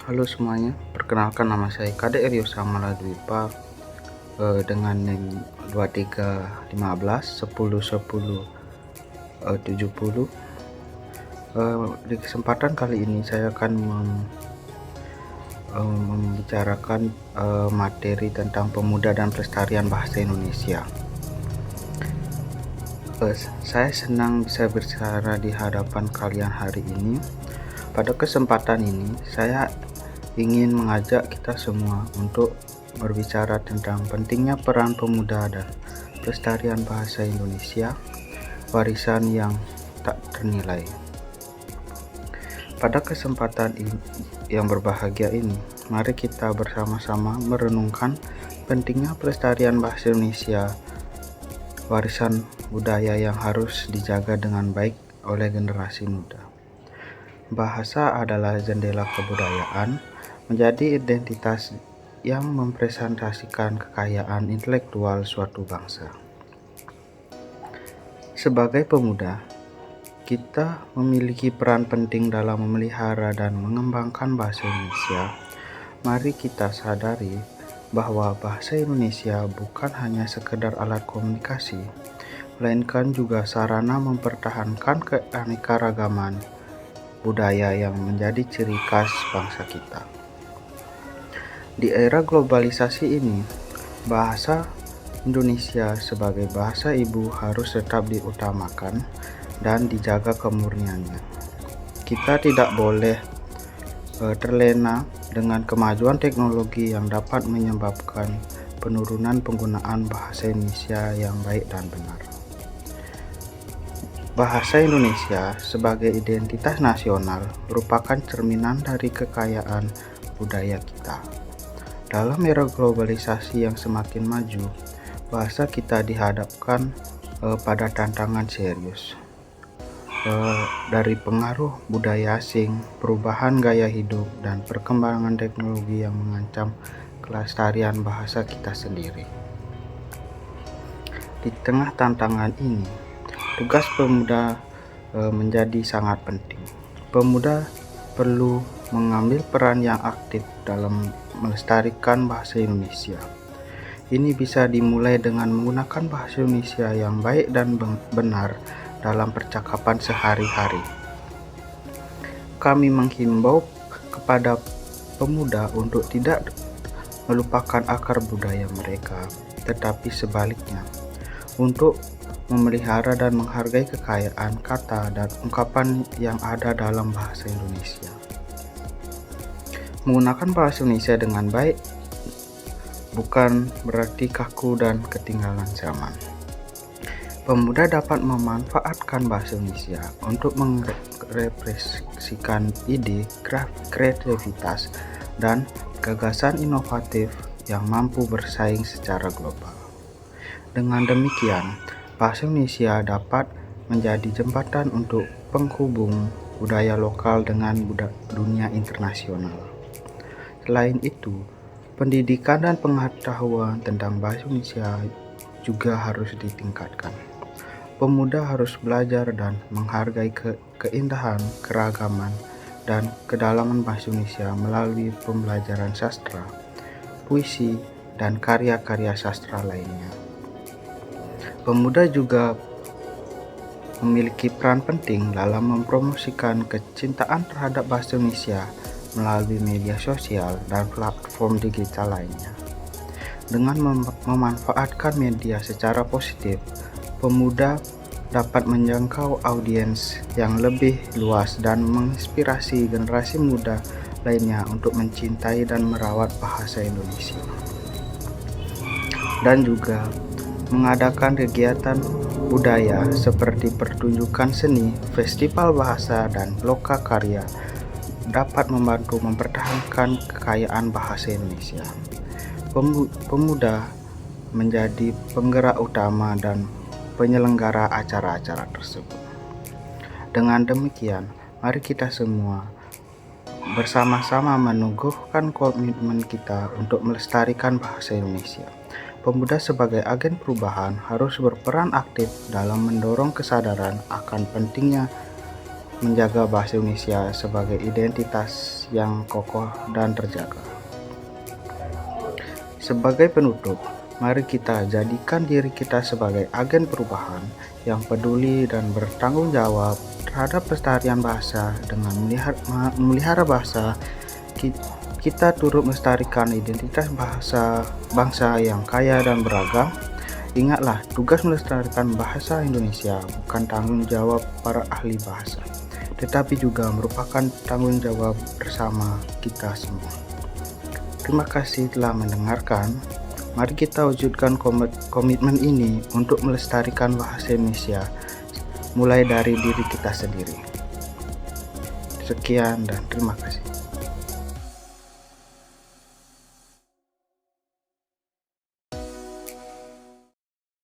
Halo semuanya, perkenalkan nama saya Kade Rio Samala Dwipa dengan NIM 2315101070. Di kesempatan kali ini saya akan membicarakan materi tentang pemuda dan pelestarian bahasa Indonesia. Saya senang bisa berbicara di hadapan kalian hari ini. Pada kesempatan ini, saya ingin mengajak kita semua untuk berbicara tentang pentingnya peran pemuda dan pelestarian bahasa Indonesia, warisan yang tak ternilai. Pada kesempatan yang berbahagia ini, mari kita bersama-sama merenungkan pentingnya pelestarian bahasa Indonesia, warisan budaya yang harus dijaga dengan baik oleh generasi muda. Bahasa adalah jendela kebudayaan, menjadi identitas yang mempresentasikan kekayaan intelektual suatu bangsa. Sebagai pemuda, kita memiliki peran penting dalam memelihara dan mengembangkan bahasa Indonesia. Mari kita sadari bahwa bahasa Indonesia bukan hanya sekedar alat komunikasi, melainkan juga sarana mempertahankan keanekaragaman budaya yang menjadi ciri khas bangsa kita. Di era globalisasi ini, bahasa Indonesia sebagai bahasa ibu harus tetap diutamakan dan dijaga kemurniannya. Kita tidak boleh terlena dengan kemajuan teknologi yang dapat menyebabkan penurunan penggunaan bahasa Indonesia yang baik dan benar. Bahasa Indonesia sebagai identitas nasional merupakan cerminan dari kekayaan budaya kita. Dalam era globalisasi yang semakin maju, bahasa kita dihadapkan pada tantangan serius. Dari pengaruh budaya asing, perubahan gaya hidup, dan perkembangan teknologi yang mengancam kelestarian bahasa kita sendiri. Di tengah tantangan ini, tugas pemuda menjadi sangat penting. Pemuda perlu mengambil peran yang aktif dalam melestarikan bahasa Indonesia. Ini bisa dimulai dengan menggunakan bahasa Indonesia yang baik dan benar dalam percakapan sehari-hari. Kami menghimbau kepada pemuda untuk tidak melupakan akar budaya mereka, tetapi sebaliknya, untuk memelihara dan menghargai kekayaan kata dan ungkapan yang ada dalam bahasa Indonesia. Menggunakan bahasa Indonesia dengan baik bukan berarti kaku dan ketinggalan zaman. Pemuda dapat memanfaatkan bahasa Indonesia untuk mengekspresikan ide, kreativitas, dan gagasan inovatif yang mampu bersaing secara global. Dengan demikian, bahasa Indonesia dapat menjadi jembatan untuk penghubung budaya lokal dengan dunia internasional. Selain itu, pendidikan dan pengetahuan tentang bahasa Indonesia juga harus ditingkatkan. Pemuda harus belajar dan menghargai keindahan, keragaman, dan kedalaman bahasa Indonesia melalui pembelajaran sastra, puisi, dan karya-karya sastra lainnya. Pemuda juga memiliki peran penting dalam mempromosikan kecintaan terhadap bahasa Indonesia melalui media sosial dan platform digital lainnya. Dengan memanfaatkan media secara positif, pemuda dapat menjangkau audiens yang lebih luas dan menginspirasi generasi muda lainnya untuk mencintai dan merawat bahasa Indonesia. Dan juga mengadakan kegiatan budaya seperti pertunjukan seni, festival bahasa, dan loka karya dapat membantu mempertahankan kekayaan bahasa Indonesia. Pemuda menjadi penggerak utama dan penyelenggara acara-acara tersebut. Dengan demikian, mari kita semua bersama-sama meneguhkan komitmen kita untuk melestarikan bahasa Indonesia. Pemuda sebagai agen perubahan harus berperan aktif dalam mendorong kesadaran akan pentingnya menjaga bahasa Indonesia sebagai identitas yang kokoh dan terjaga. Sebagai penutup, mari kita jadikan diri kita sebagai agen perubahan yang peduli dan bertanggung jawab terhadap pelestarian bahasa. Dengan memelihara bahasa, kita turut melestarikan identitas bangsa yang kaya dan beragam. Ingatlah, tugas melestarikan bahasa Indonesia bukan tanggung jawab para ahli bahasa, tetapi juga merupakan tanggung jawab bersama kita semua. Terima kasih telah mendengarkan. Mari kita wujudkan komitmen ini untuk melestarikan bahasa Indonesia, mulai dari diri kita sendiri. Sekian dan terima kasih.